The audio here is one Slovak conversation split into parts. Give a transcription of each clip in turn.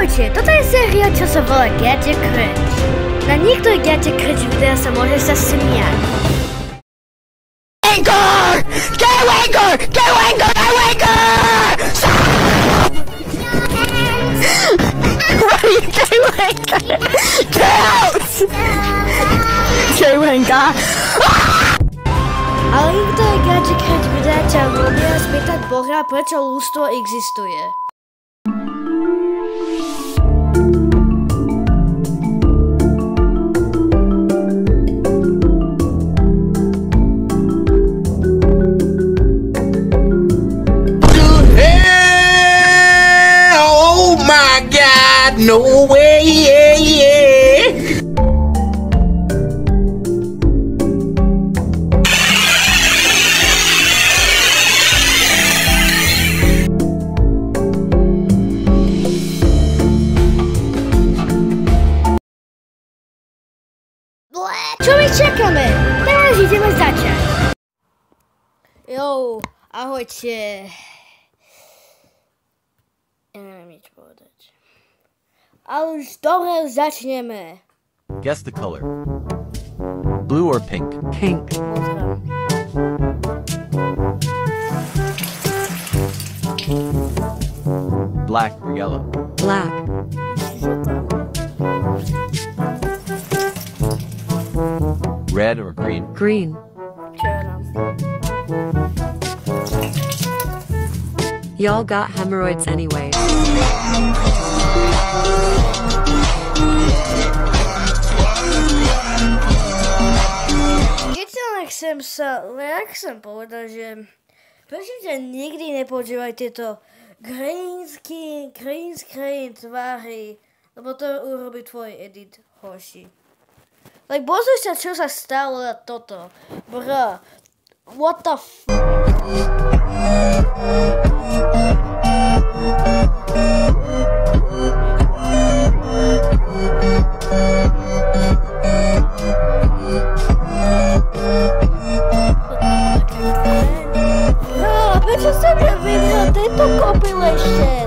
Ahojte, toto je séria, čo sa volá Gadget Cringe. Na niektorých Gadget Cringe videa sa môže sa smiať. Anchor! Get Anchor! Get Anchor! Get Anchor! Right, get Anchor! Get out! Get Anchor! Ale niektoré Gadget Cringe videa ťa robia spýtať Boha, prečo ľudstvo existuje. No way, yeah, yeah. Čo my čakáme? Teraz ideme začať. Jo, ahojte. Ja neviem nič povedať. Ale už dobre začneme. Guess the color. Blue or pink? Pink. Black or yellow? Black. Red or green? Green. Y'all got hemorrhoids anyway. Chcem povedať, že prosím nikdy nepoužívaj tieto green tvári, lebo to urobí tvoj edit horší. Like, pozri sa, čo sa stalo na toto. Bro, what the f... Prečo som nevidel tento compilation?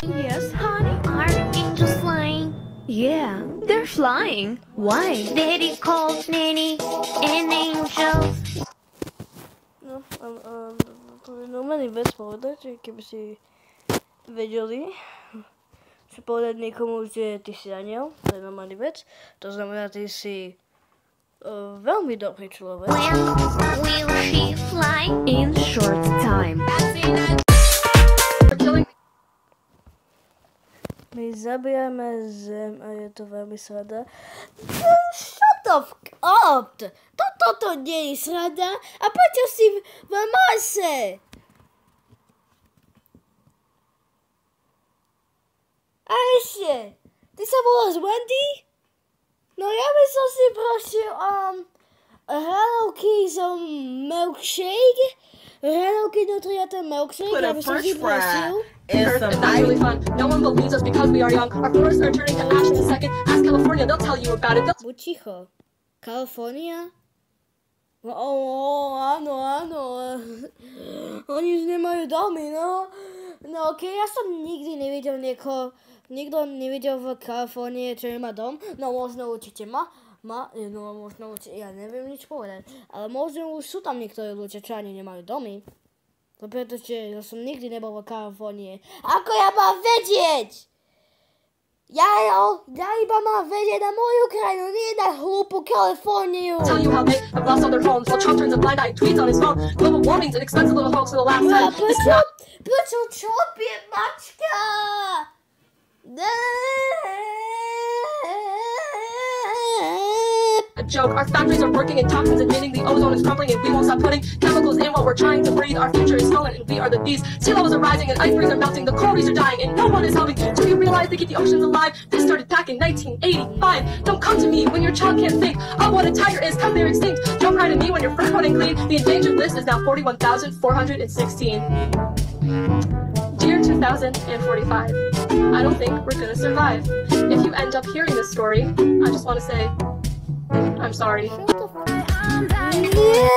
Yes, honey. Are angels flying? Yeah, they're flying. Why? Daddy calls Nanny an angel. No, normálny vec povedať, keby si vedeli, si povedať niekomu, že ty si aniel, to je normálny vec, to znamená, ty si veľmi dobrý človek. When will she fly? In short time. My zabijame zem a je to veľmi sranda. Shut the fuck up! Toto nie je sranda a prečo si v Marse? A ešte, ty sa voláš Wendy? No ja by som si prosil hranolky z milkshake. Hranolky nutria ten milkshake, ja by som si prosil. It's really fun. No one believes us because we are young. Our forests are turning to ash in a second. Ask California, they'll tell you about it. Buď ticho. Kalifornia? No, áno. Oni už nemajú domy, no. No okej, ja som nikdy nevidel nikto nevidel v Kalifornii, čo nemá dom. No možno určite ja neviem nič povedať. Ale možno už sú tam niektorí ľudia, čo ani nemajú domy. No pretože ja som nikdy nebol v Kalifornii. Ako ja mám vedieť? Ja iba mám vedieť na moju krajinu, nie na hlúpu Kaliforniu. Tell you how they have lost all their homes while Trump turns a blind eye, tweets on his phone. Global warming's an expensive little hoax for the last time. Prečo Trump je mačka? A joke. Our factories are working in toxins, admitting the ozone is crumbling, and we won't stop putting chemicals in what we're trying to breathe. Our future is stolen, and we are the thieves. Sea levels are rising, and icebergs are melting. The coral reefs are dying, and no one is helping. Do you realize they keep the oceans alive? This started back in 1985. Don't come to me when your child can't think of what a tiger is, 'cause they're extinct. Don't cry to me when your fur coat ain't clean. The endangered list is now 41,416. Dear 2045, I don't think we're gonna survive. If you end up hearing this story, I just want to say, I'm sorry. Yeah!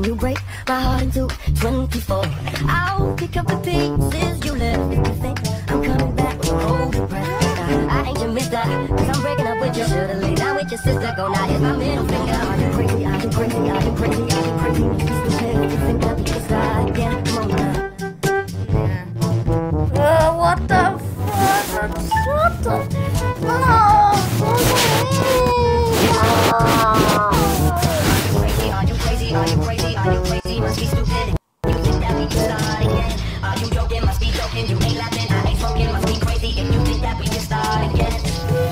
and you break my heart into 24. I'll pick up the pieces you left. If you think I'm coming back, hold your breath. I ain't your mister, cause I'm breaking up with you. Should've laid down with your sister, go now, here's my middle finger. Are you crazy, are you crazy, are you crazy, are you crazy? You still say you think that we can slide again, come on now. What the fuck? What the Are you crazy, are you crazy, are you crazy, must be stupid. You think that we can start again? Are you joking, must be joking, you ain't laughing, I ain't smoking, must be crazy. If you think that we can start again,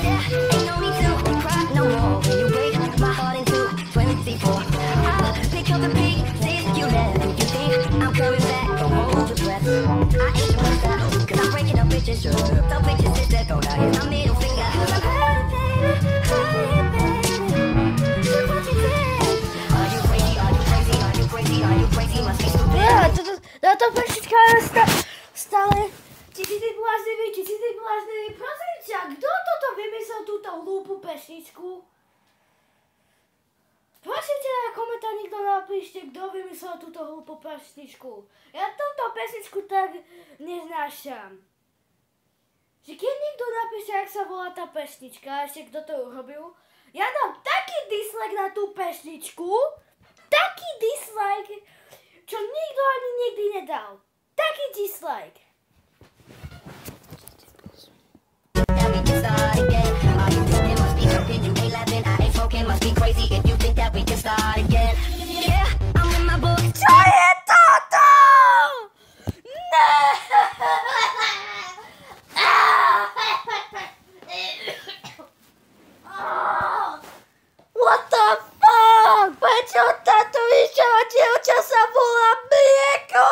yeah, ain't no need to cry no more. When you break my heart into 24, I'll pick up the pieces you left. If you think I'm coming back, don't hold your breath. I ain't your mister, cause I'm breaking up with your shirt. Don't with your sister, go now, here's my middle finger. Cause I'm hurting, baby, hurting, baby. Look what you did. Are you crazy, are you crazy, are you crazy, are you crazy, must be stupid. Táto pesnička stále ti ty bláznivý, prosím ťa, kto toto vymyslel, túto hlúpu pesničku? Prosím ťa, na komentár nikto napíšte, kto vymyslel túto hlúpu pesničku. Ja túto pesničku tak neznášam. Že keď niekto napíše, jak sa volá tá pesnička, ešte kto to urobil, ja dám taký dislike na tú pesničku, taký dislike, čo nikto ani nikdy nedal. Taký dislike. Čo je toto? What the fuck? Prečo táto vyššia dievča sa volá Mlieko?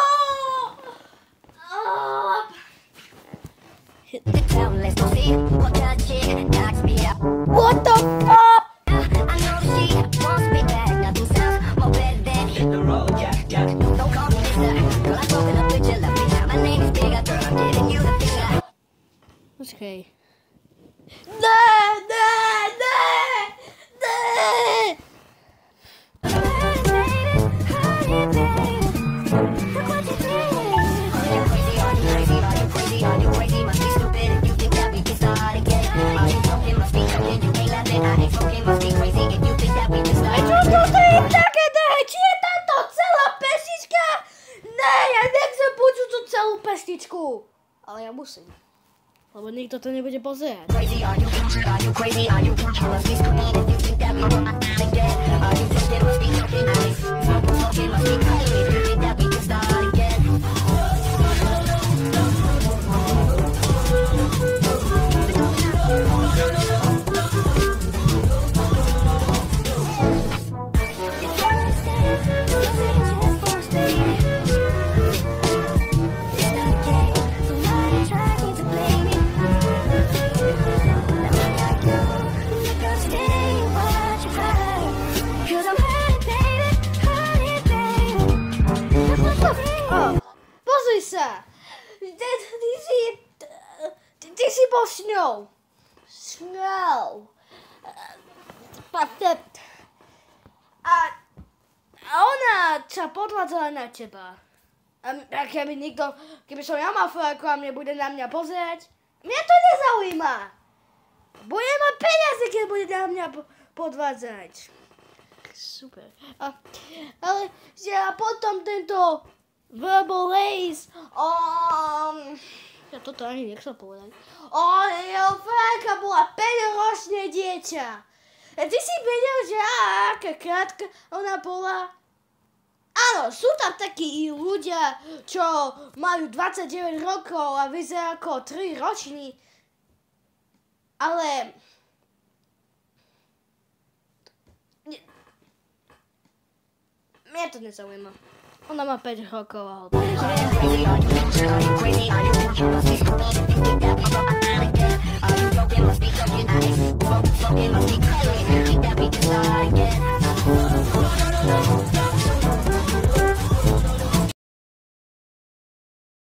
What the fuck? I know she wants me back. Nothing sounds more better than hit the road, Jack. Don't call me mister. Girl, I've broken up with your love. My name is bigger, girl. I'm giving you the finger. Počkej. Ale ja musím, lebo nikto to nebude pozerať. Crazy, are you crazy, are you must be stupid if you think that we will not again. Are you joking, must be joking, I ain't smoking, must be crazy if you think that we can start again. Pozri sa! Ty si bol s ňou. A ona sa podvádzala na teba. A keby som ja mal fľaku a mne bude na mňa pozerať, mňa to nezaujíma. Bude mať peniaze, keď bude na mňa podvádzať. Super. Ale a potom tento verbal lace, ja toto ani nechcel povedať. Jeho fľaka bola 5-ročné dieťa. A ty si vedel, že aká krátka ona bola? Áno, sú tam takí ľudia, čo majú 29 rokov a vyzerajú ako 3-roční. Ale mňa to nezaujíma. Ona má 5 rokov.